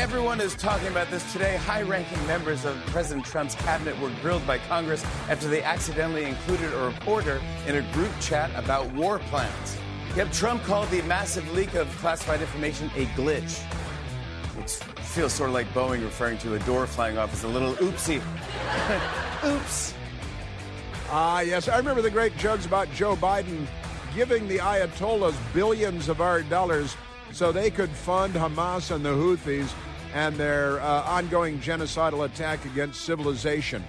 Everyone is talking about this today. High-ranking members of President Trump's cabinet were grilled by Congress after they accidentally included a reporter in a group chat about war plans. Yet Trump called the massive leak of classified information a glitch. It feels sort of like Boeing referring to a door flying off as a little oopsie. Oops. Yes, I remember the great jokes about Joe Biden giving the Ayatollahs billions of our dollars so they could fund Hamas and the Houthis and their ongoing genocidal attack against civilization.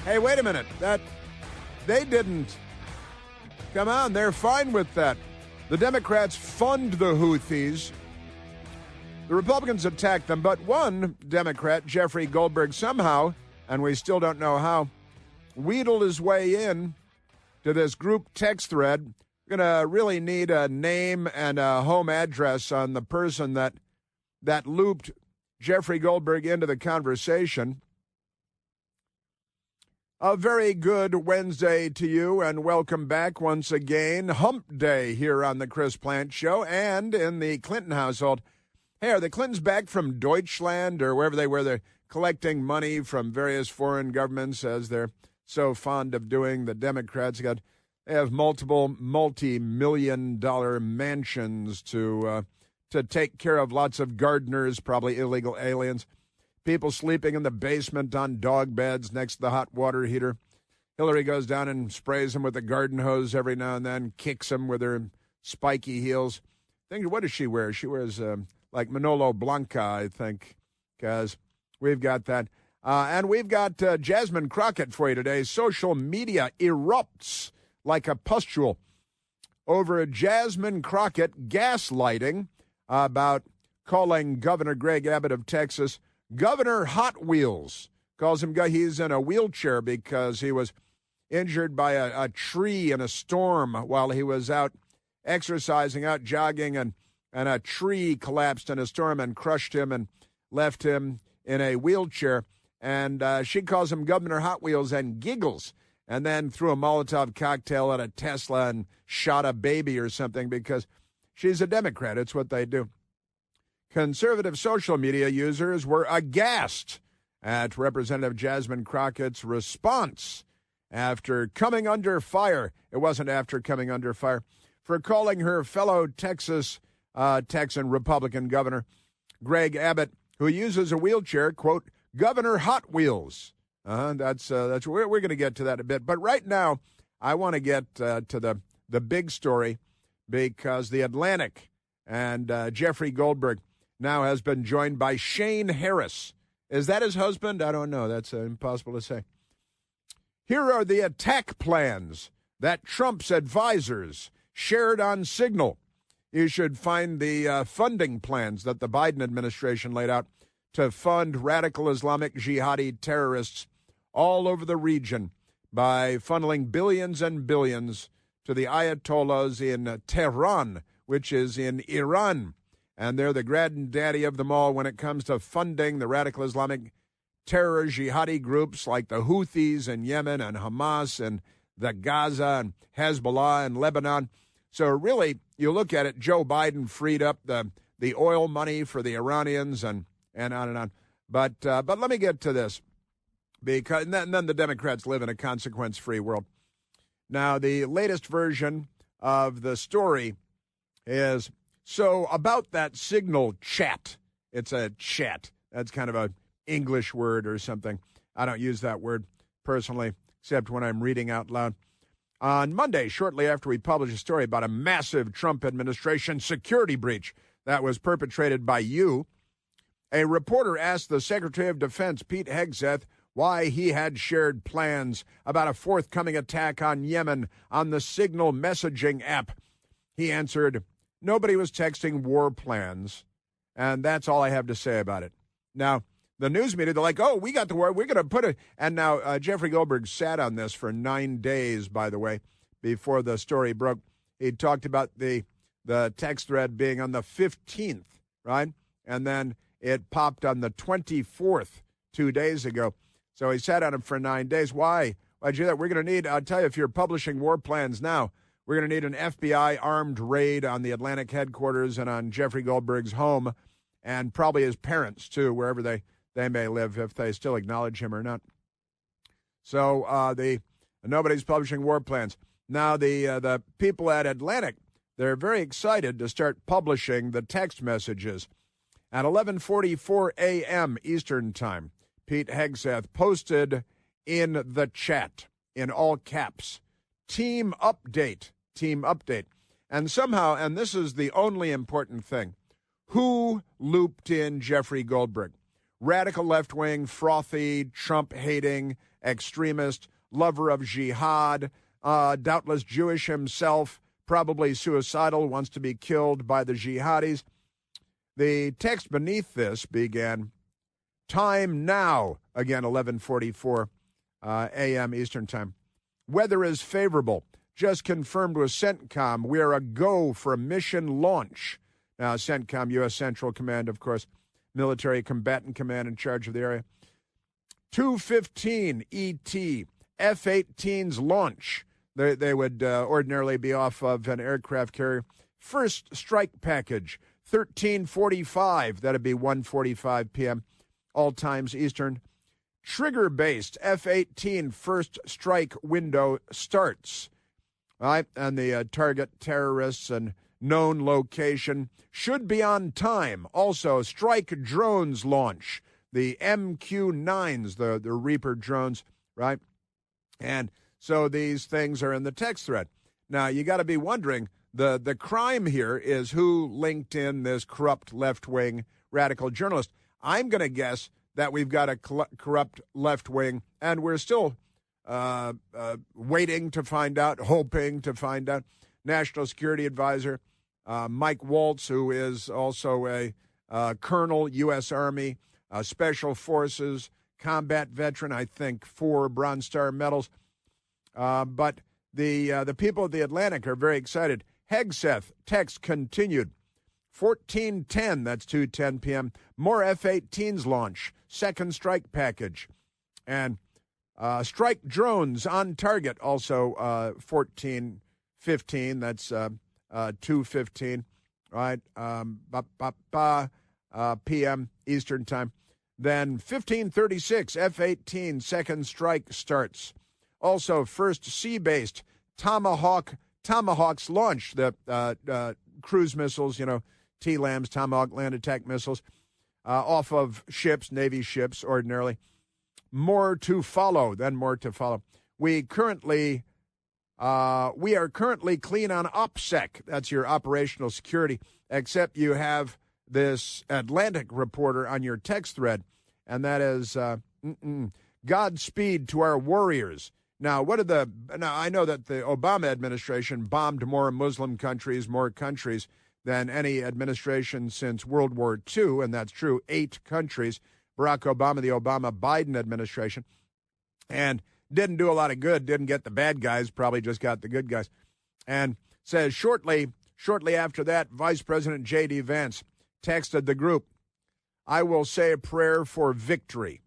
Hey, wait a minute. They didn't. Come on, they're fine with that. The Democrats fund the Houthis. The Republicans attack them, but one Democrat, Jeffrey Goldberg, somehow, and we still don't know how, wheedled his way in to this group text thread. We're going to really need a name and a home address on the person that looped Jeffrey Goldberg into the conversation. A very good Wednesday to you, and welcome back once again. Hump Day here on the Chris Plante Show and in the Clinton household. Hey, are the Clintons back from Deutschland or wherever they were? They're collecting money from various foreign governments, as they're so fond of doing. The Democrats they have multiple multi-million-dollar mansions to take care of lots of gardeners, probably illegal aliens. People sleeping in the basement on dog beds next to the hot water heater. Hillary goes down and sprays them with a garden hose every now and then, kicks them with her spiky heels. What does she wear? She wears like Manolo Blanca, I think, because we've got that. And we've got Jasmine Crockett for you today. Social media erupts like a pustule over Jasmine Crockett gaslighting about calling Governor Greg Abbott of Texas Governor Hot Wheels. Calls him, he's in a wheelchair because he was injured by a tree in a storm while he was out exercising, out jogging, and a tree collapsed in a storm and crushed him and left him in a wheelchair. And she calls him Governor Hot Wheels and giggles, and then threw a Molotov cocktail at a Tesla and shot a baby or something because she's a Democrat. It's what they do. Conservative social media users were aghast at Representative Jasmine Crockett's response after coming under fire. It wasn't after coming under fire, for calling her fellow Texan Republican Governor Greg Abbott, who uses a wheelchair, quote, Governor Hot Wheels. That's we're going to get to that a bit. But right now, I want to get to the big story, because The Atlantic and Jeffrey Goldberg now has been joined by Shane Harris. Is that his husband? I don't know. That's impossible to say. Here are the attack plans that Trump's advisors shared on Signal. You should find the funding plans that the Biden administration laid out to fund radical Islamic jihadi terrorists all over the region by funneling billions and billions to the Ayatollahs in Tehran, which is in Iran. And they're the granddaddy of them all when it comes to funding the radical Islamic terror jihadi groups like the Houthis in Yemen and Hamas and the Gaza and Hezbollah and Lebanon. So really, you look at it, Joe Biden freed up the oil money for the Iranians and on and on. But let me get to this, because and then the Democrats live in a consequence-free world. Now, the latest version of the story is, so about that Signal chat. It's a chat. That's kind of an English word or something. I don't use that word personally, except when I'm reading out loud. On Monday, shortly after we published a story about a massive Trump administration security breach that was perpetrated by you, a reporter asked the Secretary of Defense, Pete Hegseth, why he had shared plans about a forthcoming attack on Yemen on the Signal messaging app. He answered, nobody was texting war plans, and that's all I have to say about it. Now, the news media, they're like, oh, we got the war, we're going to put it. And now Jeffrey Goldberg sat on this for 9 days, by the way, before the story broke. He talked about the text thread being on the 15th, right? And then it popped on the 24th, 2 days ago. So he sat on it for 9 days. Why? Why'd you do that? We're going to need, I'll tell you, if you're publishing war plans now, we're going to need an FBI armed raid on the Atlantic headquarters and on Jeffrey Goldberg's home. and probably his parents, too, wherever they may live, if they still acknowledge him or not. So nobody's publishing war plans. Now, the people at Atlantic, they're very excited to start publishing the text messages. At 11:44 a.m. Eastern Time, Pete Hegseth posted in the chat, in all caps, team update. And somehow, and this is the only important thing, who looped in Jeffrey Goldberg? Radical left-wing, frothy, Trump-hating, extremist, lover of jihad, doubtless Jewish himself, probably suicidal, wants to be killed by the jihadis. The text beneath this began, time now, again, 11:44 a.m. Eastern Time. Weather is favorable. Just confirmed with CENTCOM. We are a go for mission launch. Now, CENTCOM, U.S. Central Command, of course, Military Combatant Command in charge of the area. 2:15 ET, F-18's launch. They would ordinarily be off of an aircraft carrier. First strike package, 13:45. That'd be 1:45 p.m. all times Eastern. Trigger-based F-18 first strike window starts. All right, and the target terrorists and known location should be on time. Also, strike drones launch. The MQ-9s, the Reaper drones, right? And so these things are in the text thread. Now, you got to be wondering, the crime here is who linked in this corrupt left-wing radical journalist. I'm going to guess that we've got a corrupt left-wing, and we're still waiting to find out, hoping to find out. National Security Advisor Mike Waltz, who is also a colonel, U.S. Army, Special Forces, combat veteran, I think 4 Bronze Star medals. But the people of the Atlantic are very excited. Hegseth, text continued. 14:10, that's 2:10 p.m. More F-18s launch, second strike package. And strike drones on target, also 14:15, that's 2:15, right? p.m. Eastern Time. Then 15:36, F-18 second strike starts. Also, first sea-based Tomahawks launch, the cruise missiles, TLAMs, Tomahawk land attack missiles, off of ships, Navy ships, ordinarily. More to follow. We are currently clean on OPSEC. That's your operational security, except you have this Atlantic reporter on your text thread, and that is Godspeed to our warriors. Now, I know that the Obama administration bombed more Muslim countries, than any administration since World War II, and that's true, 8 countries. Barack Obama, the Obama-Biden administration, and didn't do a lot of good, didn't get the bad guys, probably just got the good guys. And says shortly after that, Vice President J.D. Vance texted the group, I will say a prayer for victory.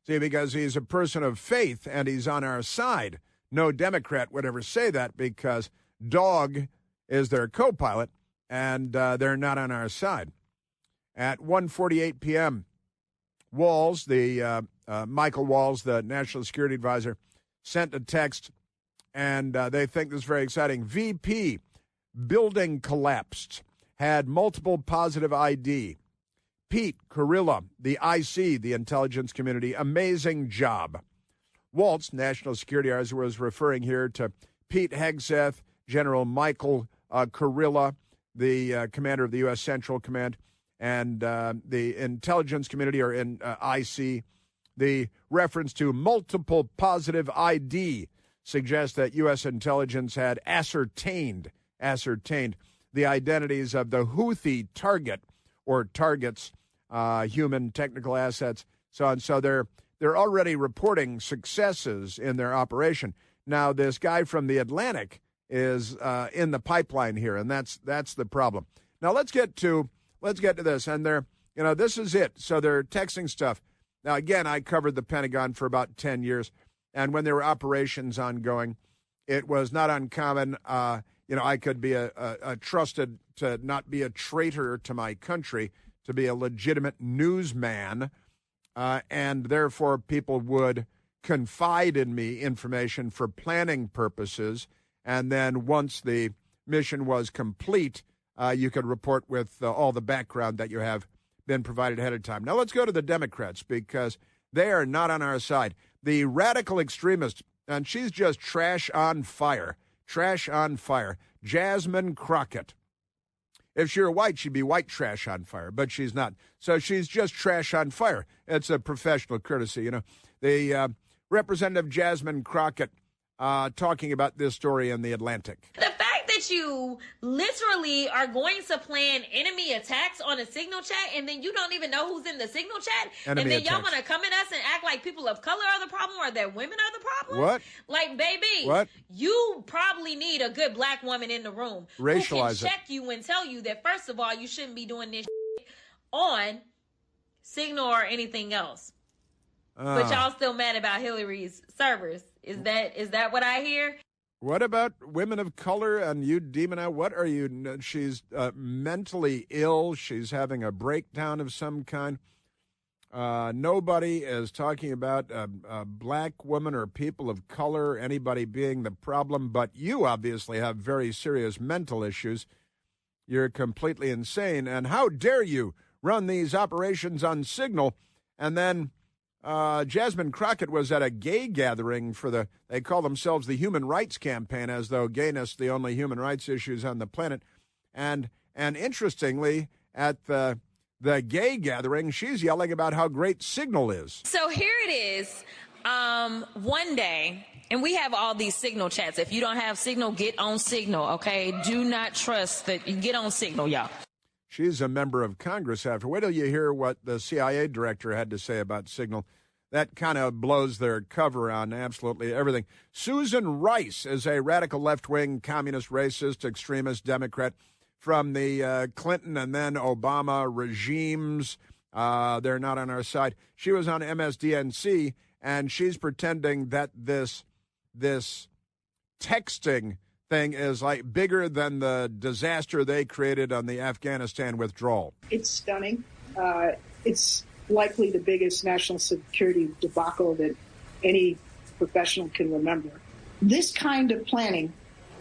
See, because he's a person of faith and he's on our side. No Democrat would ever say that because Dog is their co-pilot and they're not on our side. At 1:48 p.m., Walls, Michael Walls, the National Security Advisor, sent a text, and they think this is very exciting. VP, building collapsed, had multiple positive ID. Pete Kurilla, the IC, the intelligence community, amazing job. Waltz, National Security Advisor, was referring here to Pete Hegseth, General Michael Kurilla, the commander of the U.S. Central Command, and the intelligence community, or in IC. The reference to multiple positive ID suggests that U.S. intelligence had ascertained the identities of the Houthi target or targets, human technical assets, so on. So they're already reporting successes in their operation. Now, this guy from the Atlantic is in the pipeline here, and that's the problem. Now let's get to this, and this is it. So they're texting stuff. Now again, I covered the Pentagon for about 10 years, and when there were operations ongoing, it was not uncommon. I could be a trusted to not be a traitor to my country, to be a legitimate newsman, and therefore people would confide in me information for planning purposes, and then once the mission was complete, you could report with all the background that you have been provided ahead of time. Now let's go to the Democrats, because they are not on our side. The radical extremist, and she's just trash on fire, Jasmine Crockett. If she were white, she'd be white trash on fire, but she's not. So she's just trash on fire. It's a professional courtesy, you know. The Representative Jasmine Crockett talking about this story in The Atlantic. The fact that you literally are going to plan enemy attacks on a signal chat, and then you don't even know who's in the signal chat, and then y'all want to come at us and act like people of color are the problem or that women are the problem? What? Like, baby, what? You probably need a good black woman in the room Racialize who can check you and tell you that, first of all, you shouldn't be doing this on Signal or anything else. But y'all still mad about Hillary's servers. Is that what I hear? What about women of color and you demonize? What are you? She's mentally ill. She's having a breakdown of some kind. Nobody is talking about a black woman or people of color, anybody being the problem, but you obviously have very serious mental issues. You're completely insane. And how dare you run these operations on Signal? And then Jasmine Crockett was at a gay gathering for they call themselves the Human Rights Campaign, as though gayness the only human rights issues on the planet. And interestingly, at the gay gathering, she's yelling about how great Signal is. So here it is. One day, and we have all these Signal chats. If you don't have Signal, get on Signal, okay? Do not trust that. Get on Signal, y'all. She's a member of Congress after. Wait till you hear what the CIA director had to say about Signal. That kind of blows their cover on absolutely everything. Susan Rice is a radical left-wing communist, racist, extremist Democrat from the Clinton and then Obama regimes. They're not on our side. She was on MSDNC, and she's pretending that this texting thing is like bigger than the disaster they created on the Afghanistan withdrawal. It's stunning. It's likely the biggest national security debacle that any professional can remember. This kind of planning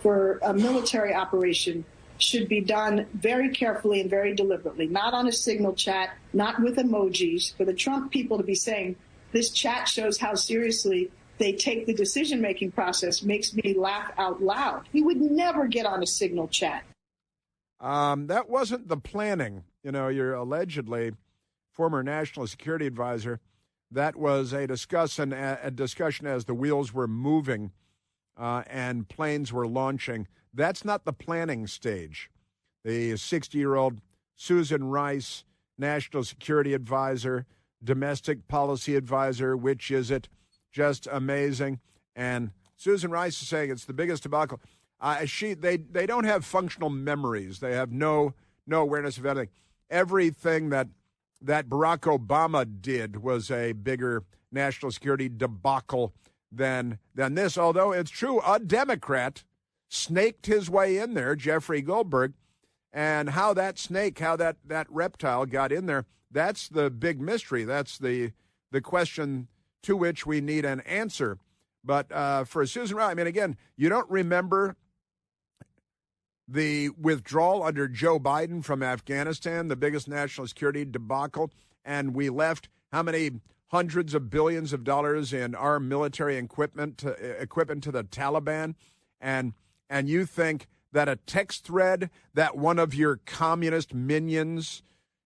for a military operation should be done very carefully and very deliberately, not on a Signal chat, not with emojis. For the Trump people to be saying this chat shows how seriously they take the decision-making process makes me laugh out loud. You would never get on a Signal chat. That wasn't the planning. You know, you're allegedly former national security advisor. That was a discussion as the wheels were moving and planes were launching. That's not the planning stage. The 60-year-old Susan Rice, national security advisor, domestic policy advisor, which is it? Just amazing. And Susan Rice is saying it's the biggest debacle. They don't have functional memories. They have no awareness of anything. Everything that Barack Obama did was a bigger national security debacle than this. Although it's true, a Democrat snaked his way in there, Jeffrey Goldberg, and how that reptile got in there, that's the big mystery. That's the question to which we need an answer. But for Susan Rice, I mean, again, you don't remember the withdrawal under Joe Biden from Afghanistan, the biggest national security debacle, and we left how many hundreds of billions of dollars in our military equipment to the Taliban, and you think that a text thread that one of your communist minions,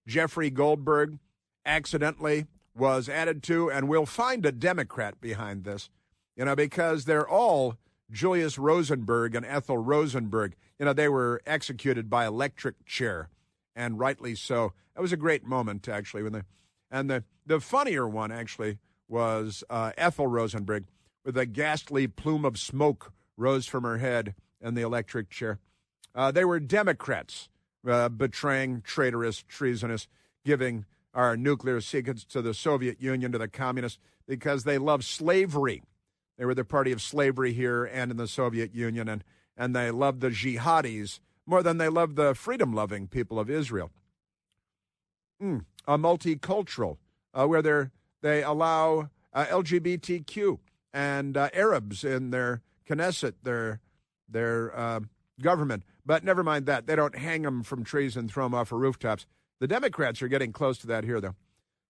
Jeffrey Goldberg, accidentally was added to, and we'll find a Democrat behind this, you know, because they're all Julius Rosenberg and Ethel Rosenberg. You know, they were executed by electric chair, and rightly so. That was a great moment, actually. The funnier one, actually, was Ethel Rosenberg, with a ghastly plume of smoke rose from her head in the electric chair. They were Democrats betraying, traitorous, treasonous, giving our nuclear secrets to the Soviet Union, to the communists, because they love slavery. They were the party of slavery here and in the Soviet Union, and they loved the jihadis more than they loved the freedom-loving people of Israel. multicultural, where they allow LGBTQ and Arabs in their Knesset, their government. But never mind that. They don't hang them from trees and throw them off of rooftops. The Democrats are getting close to that here, though.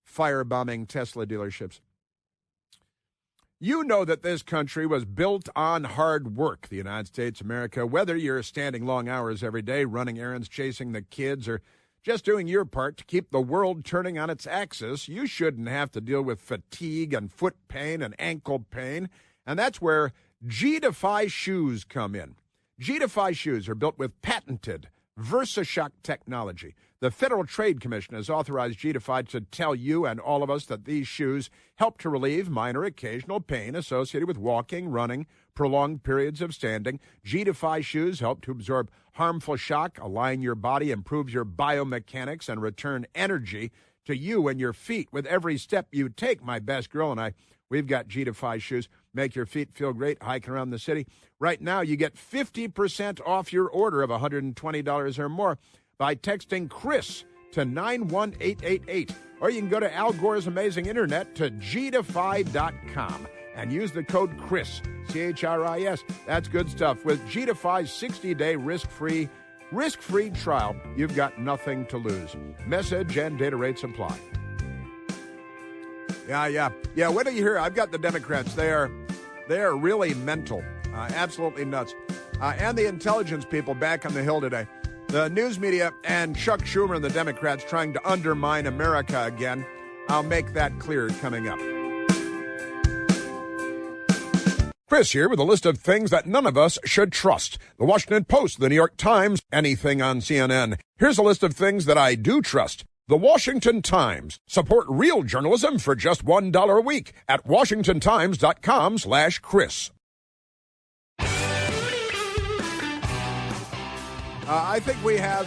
Firebombing Tesla dealerships. You know that this country was built on hard work, the United States, America. Whether you're standing long hours every day, running errands, chasing the kids, or just doing your part to keep the world turning on its axis, you shouldn't have to deal with fatigue and foot pain and ankle pain. And that's where G-Defy shoes come in. G-Defy shoes are built with patented VersaShock technology. The Federal Trade Commission has authorized G-Defy to tell you and all of us that these shoes help to relieve minor occasional pain associated with walking, running, prolonged periods of standing. G-Defy shoes help to absorb harmful shock, align your body, improve your biomechanics, and return energy to you and your feet with every step you take. My best girl and I, we've got G-Defy shoes. Make your feet feel great hiking around the city. Right now, you get 50% off your order of $120 or more by texting Chris to 91888. Or you can go to Al Gore's amazing internet to gdefy.com and use the code Chris, C-H-R-I-S. That's good stuff. With G-Defy's 60-day risk-free trial, you've got nothing to lose. Message and data rates apply. Yeah. What do you hear? I've got the Democrats. They are really mental, absolutely nuts. And the intelligence people back on the Hill today. The news media and Chuck Schumer and the Democrats trying to undermine America again. I'll make that clear coming up. Chris here with a list of things that none of us should trust. The Washington Post, the New York Times, anything on CNN. Here's a list of things that I do trust. The Washington Times. Support real journalism for just $1 a week at washingtontimes.com/Chris. I think we have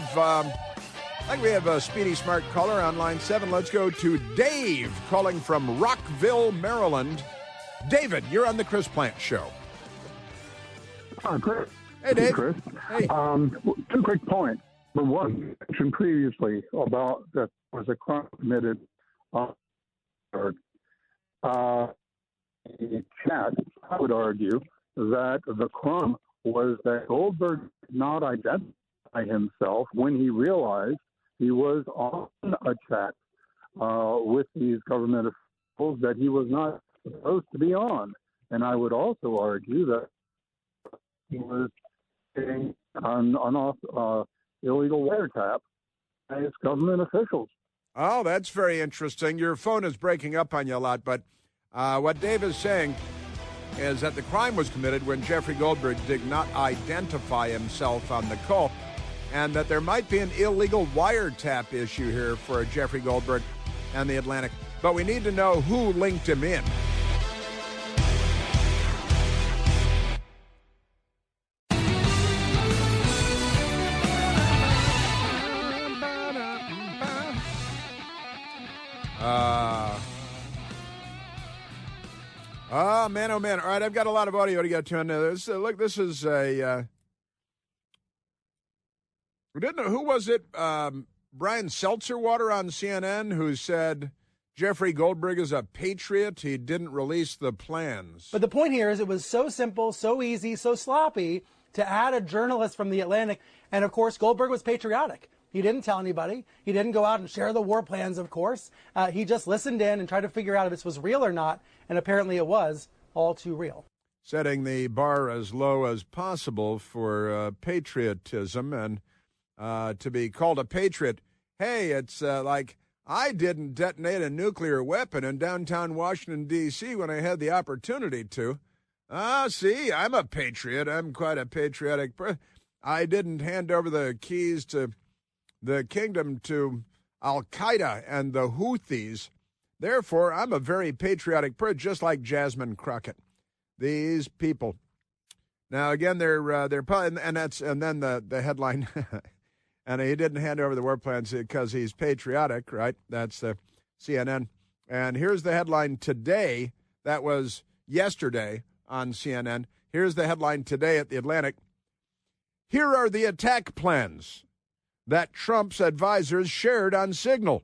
a Speedy Smart caller on line 7. Let's go to Dave calling from Rockville, Maryland. David, you're on the Chris Plante Show. Chris. Hey, Dave. Chris. Hey. 2 quick points. The one you mentioned previously about that was a crime committed chat, I would argue that the crime was that Goldberg did not identify himself when he realized he was on a chat with these government officials that he was not supposed to be on. And I would also argue that he was getting an illegal wiretap by his government officials. Oh, that's very interesting. Your phone is breaking up on you a lot, but what Dave is saying is that the crime was committed when Jeffrey Goldberg did not identify himself on the call, and that there might be an illegal wiretap issue here for Jeffrey Goldberg and the Atlantic. But we need to know who linked him in. Oh, man. All right, I've got a lot of audio to get to. This is a... who was it? Brian Seltzerwater on CNN who said Jeffrey Goldberg is a patriot. He didn't release the plans. But the point here is it was so simple, so easy, so sloppy to add a journalist from the Atlantic. And, of course, Goldberg was patriotic. He didn't tell anybody. He didn't go out and share the war plans, of course. He just listened in and tried to figure out if this was real or not. And apparently it was all too real. Setting the bar as low as possible for patriotism and to be called a patriot. Hey, it's like I didn't detonate a nuclear weapon in downtown Washington, D.C. when I had the opportunity to. See, I'm a patriot. I'm quite a patriotic person. I didn't hand over the keys to the kingdom to Al-Qaeda and the Houthis. Therefore, I'm a very patriotic person, just like Jasmine Crockett. These people. Now, again, they're probably, and then the headline, and he didn't hand over the war plans because he's patriotic, right? That's CNN. And here's the headline today. That was yesterday on CNN. Here's the headline today at The Atlantic. Here are the attack plans that Trump's advisors shared on Signal.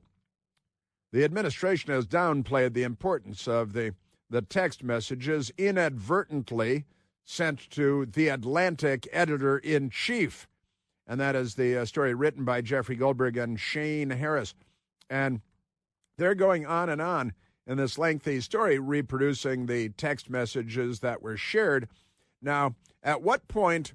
The administration has downplayed the importance of the text messages inadvertently sent to the Atlantic editor-in-chief. And that is the story written by Jeffrey Goldberg and Shane Harris. And they're going on and on in this lengthy story, reproducing the text messages that were shared. Now, at what point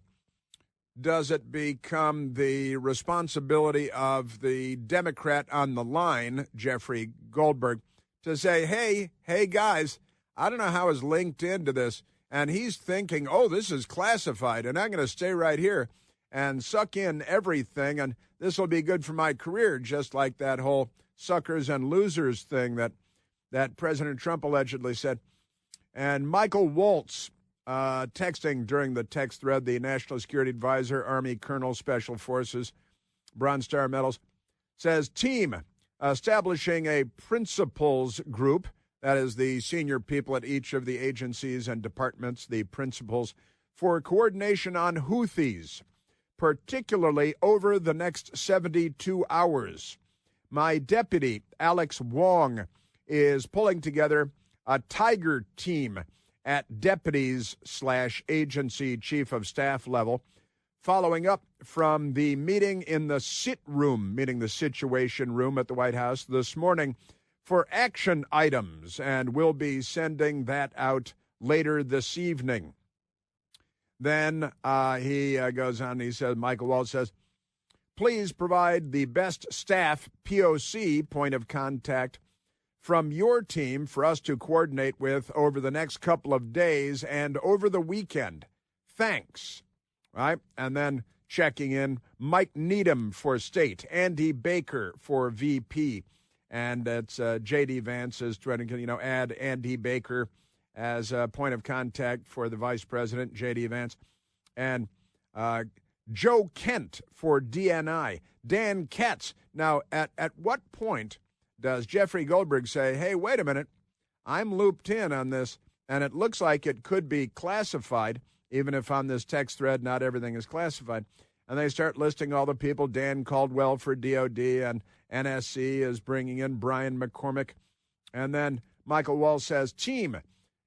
does it become the responsibility of the Democrat on the line, Jeffrey Goldberg, to say, hey, guys, I don't know how it's linked into this, and he's thinking, oh, this is classified, and I'm going to stay right here and suck in everything, and this will be good for my career, just like that whole suckers and losers thing that President Trump allegedly said. And Michael Waltz, texting during the text thread, the National Security Advisor, Army Colonel, Special Forces, Bronze Star Medals, says, team establishing a principals group, that is the senior people at each of the agencies and departments, the principals, for coordination on Houthis, particularly over the next 72 hours. My deputy, Alex Wong, is pulling together a tiger team at deputies/agency chief of staff level, following up from the meeting in the sit room, meaning the Situation Room at the White House this morning, for action items, and we'll be sending that out later this evening. Then he goes on, he says, Michael Waltz says, please provide the best staff POC, point of contact, from your team for us to coordinate with over the next couple of days and over the weekend. Thanks. Right? And then checking in, Mike Needham for state, Andy Baker for VP. And it's J.D. Vance is trying to, add Andy Baker as a point of contact for the vice president, J.D. Vance. And Joe Kent for DNI. Dan Katz. Now, at what point does Jeffrey Goldberg say, hey, wait a minute, I'm looped in on this, and it looks like it could be classified, even if on this text thread not everything is classified. And they start listing all the people, Dan Caldwell for DOD, and NSC is bringing in Brian McCormick. And then Michael Waltz says, team,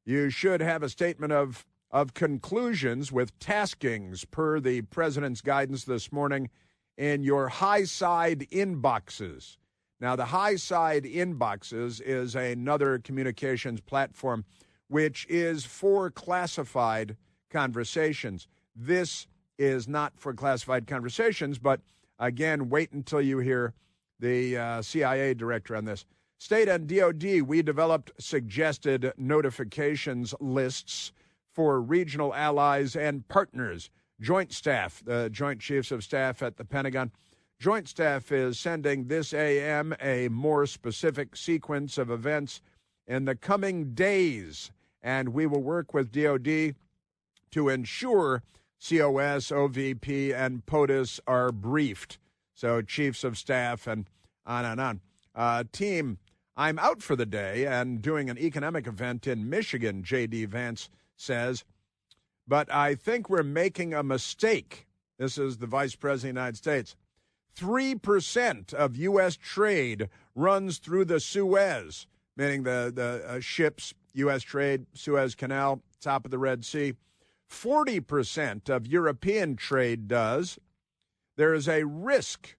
you should have a statement of conclusions with taskings per the president's guidance this morning in your high side inboxes. Now, the high side inboxes is another communications platform which is for classified conversations. This is not for classified conversations, but again, wait until you hear the CIA director on this. State and DOD, we developed suggested notifications lists for regional allies and partners. Joint Staff, the Joint Chiefs of Staff at the Pentagon. Joint Staff is sending this AM a more specific sequence of events in the coming days, and we will work with DOD to ensure COS, OVP, and POTUS are briefed. So Chiefs of Staff and on and on. Team, I'm out for the day and doing an economic event in Michigan, J.D. Vance says, but I think we're making a mistake. This is the Vice President of the United States. 3% of U.S. trade runs through the Suez, meaning the ships, U.S. trade, Suez Canal, top of the Red Sea. 40% of European trade does. There is a risk,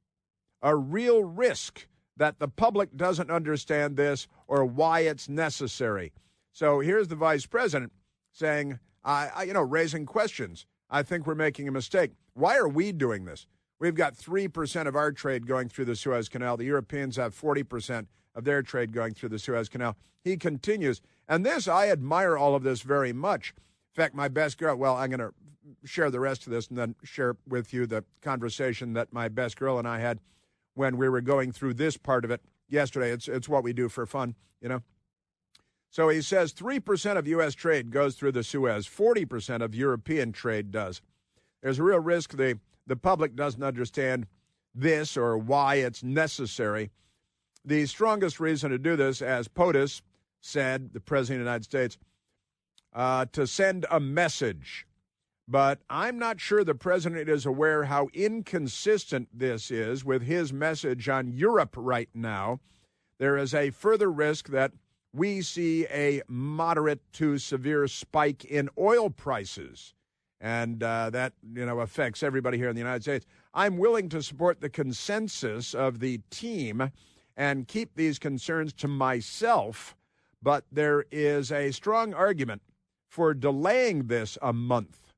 a real risk, that the public doesn't understand this or why it's necessary. So here's the vice president saying, raising questions. I think we're making a mistake. Why are we doing this? We've got 3% of our trade going through the Suez Canal. The Europeans have 40% of their trade going through the Suez Canal. He continues. And this, I admire all of this very much. In fact, my best girl, well, I'm going to share the rest of this and then share with you the conversation that my best girl and I had when we were going through this part of it yesterday. It's what we do for fun, So he says 3% of U.S. trade goes through the Suez. 40% of European trade does. There's a real risk the public doesn't understand this or why it's necessary. The strongest reason to do this, as POTUS said, the President of the United States, to send a message. But I'm not sure the President is aware how inconsistent this is with his message on Europe right now. there is a further risk that we see a moderate to severe spike in oil prices. And that, affects everybody here in the United States. I'm willing to support the consensus of the team and keep these concerns to myself, but there is a strong argument for delaying this a month.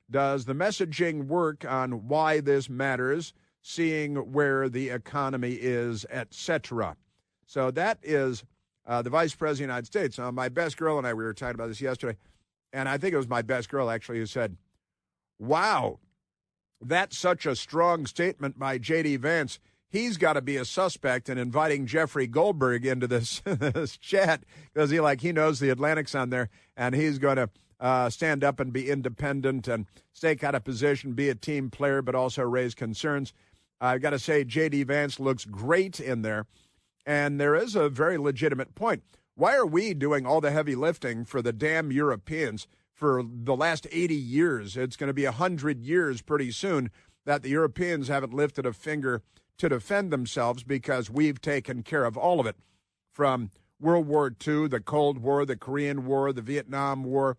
Does the messaging work on why this matters, seeing where the economy is, etc.? So that is the Vice President of the United States. Now, my best girl and I, we were talking about this yesterday, and I think it was my best girl, actually, who said, wow, that's such a strong statement by J.D. Vance. He's got to be a suspect in inviting Jeffrey Goldberg into this, this chat because he knows the Atlantic's on there, and he's going to stand up and be independent and stake out of position, be a team player, but also raise concerns. I've got to say, J.D. Vance looks great in there, and there is a very legitimate point. Why are we doing all the heavy lifting for the damn Europeans for the last 80 years? It's going to be 100 years pretty soon that the Europeans haven't lifted a finger to defend themselves because we've taken care of all of it, from World War II, the Cold War, the Korean War, the Vietnam War,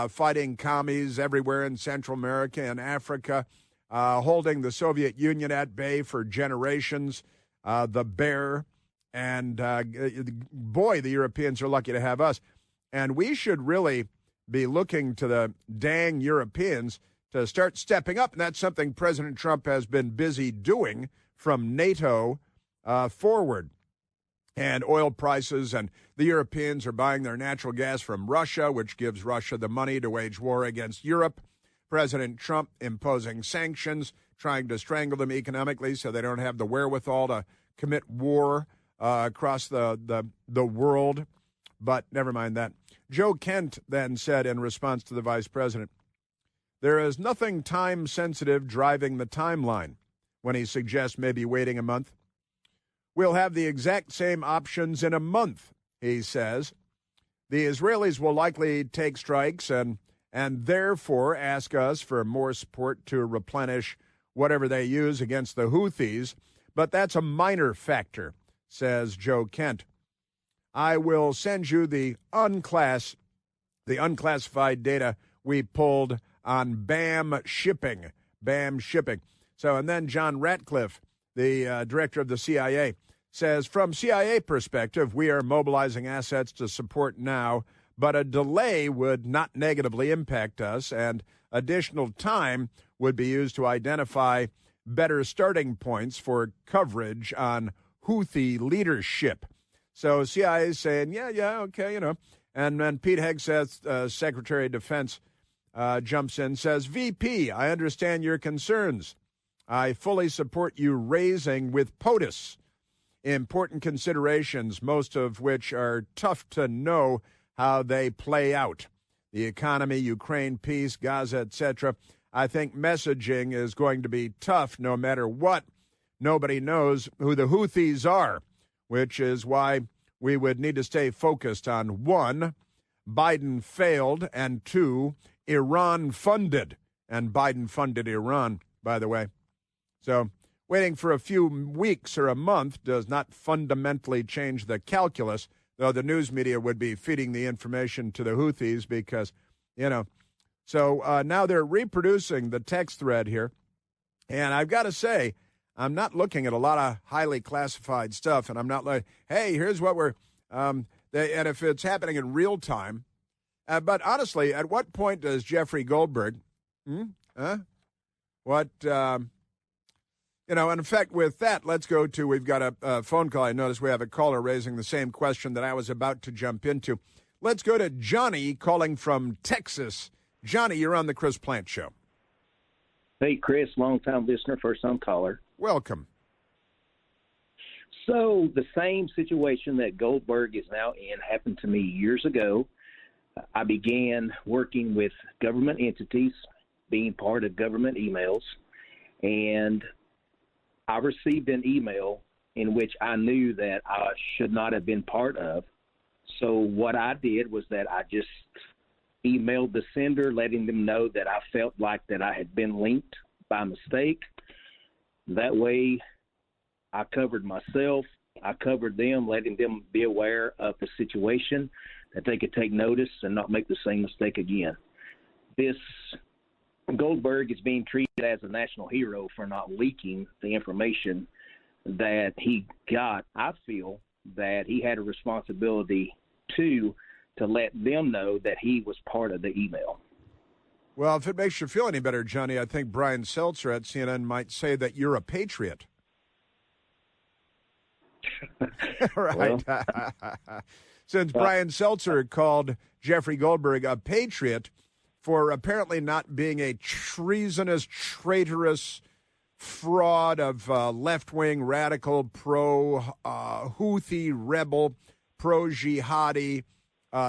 fighting commies everywhere in Central America and Africa, holding the Soviet Union at bay for generations, the bear, and boy, the Europeans are lucky to have us. And we should really be looking to the dang Europeans to start stepping up, and that's something President Trump has been busy doing from NATO forward. And oil prices, and the Europeans are buying their natural gas from Russia, which gives Russia the money to wage war against Europe. President Trump imposing sanctions, trying to strangle them economically so they don't have the wherewithal to commit war across the world. But never mind that. Joe Kent then said in response to the vice president, there is nothing time-sensitive driving the timeline when he suggests maybe waiting a month. We'll have the exact same options in a month, he says. The Israelis will likely take strikes and therefore ask us for more support to replenish whatever they use against the Houthis, but that's a minor factor, says Joe Kent. I will send you the unclassified data we pulled on BAM shipping. So, and then John Ratcliffe, the director of the CIA, says, from CIA perspective, we are mobilizing assets to support now, but a delay would not negatively impact us, and additional time would be used to identify better starting points for coverage on Houthi leadership. So CIA is saying, yeah, okay, And then Pete Hegseth, Secretary of Defense, jumps in, says, VP, I understand your concerns. I fully support you raising with POTUS important considerations, most of which are tough to know how they play out. The economy, Ukraine, peace, Gaza, etc. I think messaging is going to be tough no matter what. Nobody knows who the Houthis are, which is why we would need to stay focused on, 1, Biden failed, and 2, Iran funded. And Biden funded Iran, by the way. So waiting for a few weeks or a month does not fundamentally change the calculus, though the news media would be feeding the information to the Houthis because, So now they're reproducing the text thread here. And I've got to say, I'm not looking at a lot of highly classified stuff, and I'm not like, hey, here's what we're and if it's happening in real time. But honestly, at what point does Jeffrey Goldberg, and in fact, with that, let's go to, we've got a phone call. I notice we have a caller raising the same question that I was about to jump into. Let's go to Johnny calling from Texas. Johnny, you're on the Chris Plante Show. Hey, Chris, long-time listener, first-time caller. Welcome. So the same situation that Goldberg is now in happened to me years ago. I began working with government entities, being part of government emails, and I received an email in which I knew that I should not have been part of. So what I did was that I just emailed the sender, letting them know that I felt like that I had been linked by mistake. That way I covered myself I covered them, letting them be aware of the situation, that they could take notice and not make the same mistake again. This Goldberg is being treated as a national hero for not leaking the information that he got. I feel that he had a responsibility to let them know that he was part of the email. Well, if it makes you feel any better, Johnny, I think Brian Seltzer at CNN might say that you're a patriot. Right. Since Brian Seltzer called Jeffrey Goldberg a patriot for apparently not being a treasonous, traitorous fraud of left-wing, radical, pro-Houthi rebel, pro-jihadi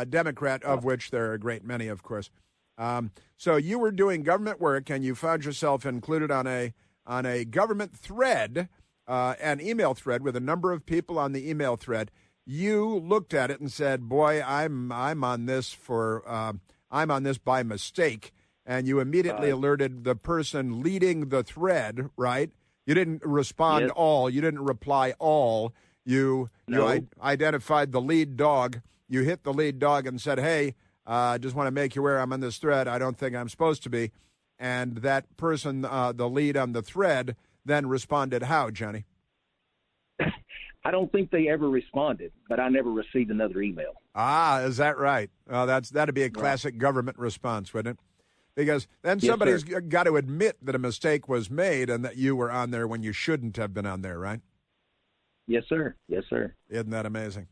Democrat, of which there are a great many, of course. So you were doing government work, and you found yourself included on a government thread, an email thread with a number of people on the email thread. You looked at it and said, "Boy, I'm on this I'm on this by mistake," and you immediately alerted the person leading the thread. Right? You didn't respond Yes. all. You didn't reply all. You identified the lead dog. You hit the lead dog and said, "Hey, I just want to make you aware I'm on this thread. I don't think I'm supposed to be." And that person, the lead on the thread, then responded how, Johnny? I don't think they ever responded, but I never received another email. Ah, is that right? That'd be a classic government response, wouldn't it? Because then somebody's got to admit that a mistake was made and that you were on there when you shouldn't have been on there, right? Yes, sir. Yes, sir. Isn't that amazing?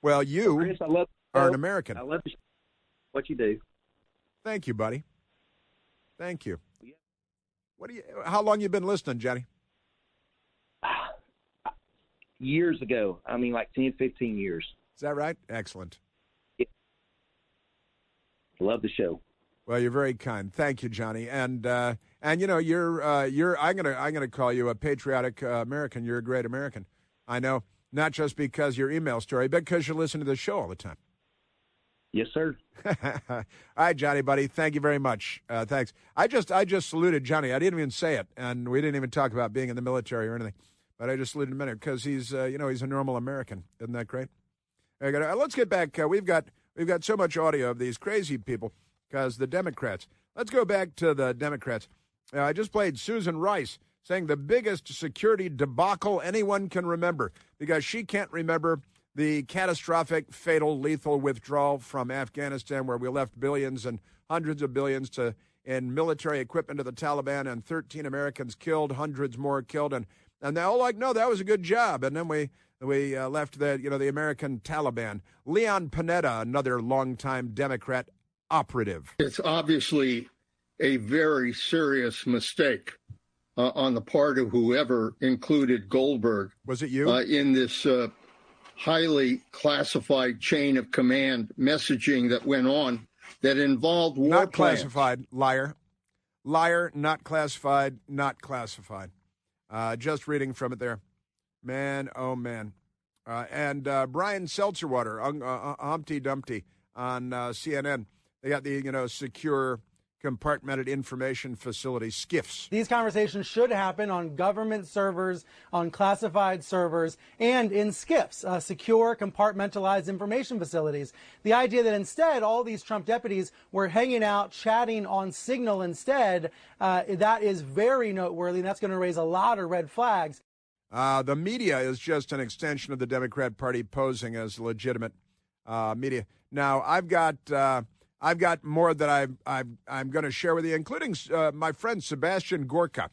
Well, you Chris, I love are an American. I love what you do. Thank you, buddy. Thank you. How long you been listening, Johnny? Years ago. I mean, like 10, 15 years. Is that right? Excellent. Yeah. Love the show. Well, you're very kind. Thank you, Johnny. And you know, I'm gonna call you a patriotic American. You're a great American. I know, not just because your email story, but because you listen to the show all the time. Yes, sir. All right, Johnny, buddy. Thank you very much. Thanks. I just saluted Johnny. I didn't even say it, and we didn't even talk about being in the military or anything. But I just saluted him in it because he's a normal American. Isn't that great? Let's get back. We've got so much audio of these crazy people because the Democrats. Let's go back to the Democrats. I just played Susan Rice saying the biggest security debacle anyone can remember because she can't remember the catastrophic, fatal, lethal withdrawal from Afghanistan where we left billions and hundreds of billions in military equipment to the Taliban and 13 Americans killed, hundreds more killed. And they're all like, no, that was a good job. And then we left the American Taliban. Leon Panetta, another longtime Democrat operative. It's obviously a very serious mistake on the part of whoever included Goldberg. Was it you? In this highly classified chain of command messaging that went on that involved war Not plans. Classified, liar. Liar, not classified, not classified. Just reading from it there. Man, oh, man. And Brian Seltzerwater, Humpty Dumpty on CNN. They got the, secure compartmented information facility, SCIFs. These conversations should happen on government servers, on classified servers, and in SCIFs, secure compartmentalized information facilities. The idea that instead all these Trump deputies were hanging out, chatting on Signal instead, that is very noteworthy, and that's going to raise a lot of red flags. The media is just an extension of the Democrat Party posing as legitimate media. Now, I've got more that I'm going to share with you, including my friend Sebastian Gorka.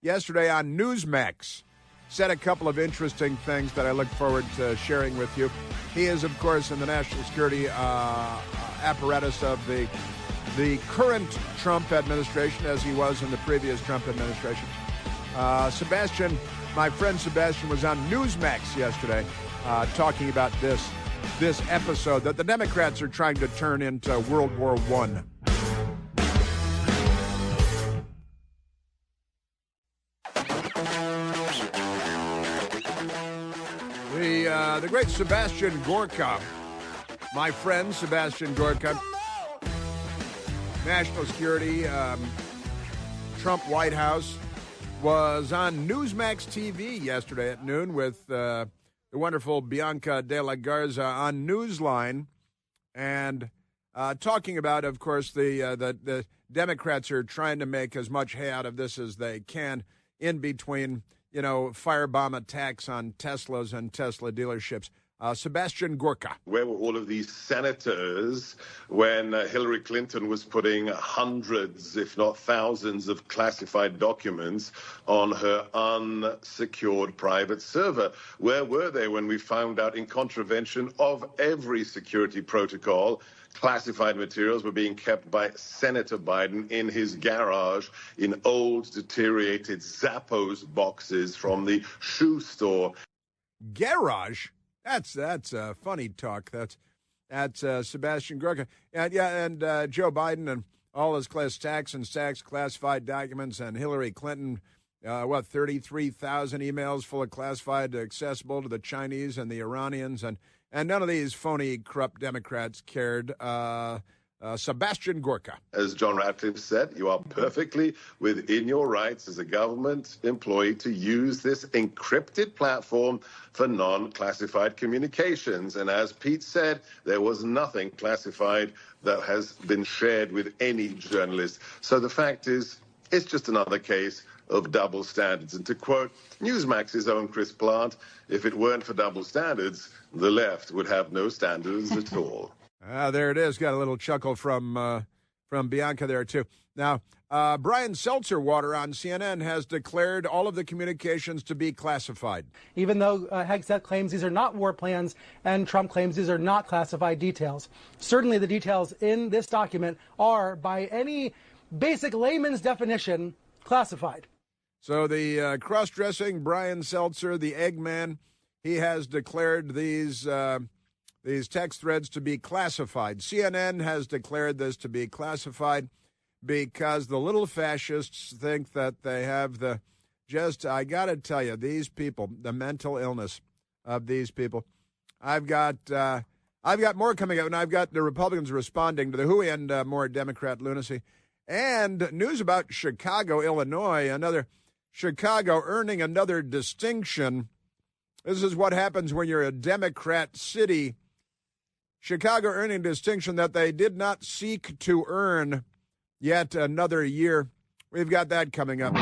Yesterday on Newsmax, said a couple of interesting things that I look forward to sharing with you. He is, of course, in the national security apparatus of the current Trump administration, as he was in the previous Trump administration. My friend Sebastian was on Newsmax yesterday talking about this episode that the Democrats are trying to turn into World War I. The great Sebastian Gorka, my friend Sebastian Gorka, national security, Trump White House, was on Newsmax TV yesterday at noon with the wonderful Bianca de la Garza on Newsline, and talking about, of course, the Democrats are trying to make as much hay out of this as they can in between, firebomb attacks on Teslas and Tesla dealerships. Sebastian Gorka. Where were all of these senators when Hillary Clinton was putting hundreds, if not thousands, of classified documents on her unsecured private server? Where were they when we found out, in contravention of every security protocol, classified materials were being kept by Senator Biden in his garage in old, deteriorated Zappos boxes from the shoe store? Garage? That's funny talk. That's Sebastian Gorka. And Joe Biden and all his stacks and stacks classified documents, and Hillary Clinton, 33,000 emails full of classified accessible to the Chinese and the Iranians, and none of these phony, corrupt Democrats cared. Sebastian Gorka. As John Ratcliffe said, you are perfectly within your rights as a government employee to use this encrypted platform for non-classified communications. And as Pete said, there was nothing classified that has been shared with any journalist. So the fact is, it's just another case of double standards. And to quote Newsmax's own Chris Plant, if it weren't for double standards, the left would have no standards at all. There it is. Got a little chuckle from Bianca there, too. Now, Brian Seltzer-Water on CNN has declared all of the communications to be classified. Even though Hegseth claims these are not war plans and Trump claims these are not classified details. Certainly the details in this document are, by any basic layman's definition, classified. So the cross-dressing Brian Seltzer, the Eggman, he has declared these text threads to be classified. CNN has declared this to be classified because the little fascists think that they have I got to tell you, these people, the mental illness of these people. I've got more coming up, and I've got the Republicans responding to the hooey and more Democrat lunacy. And news about Chicago, Illinois, Chicago earning another distinction. This is what happens when you're a Democrat city. Chicago earning a distinction that they did not seek to earn yet another year. We've got that coming up.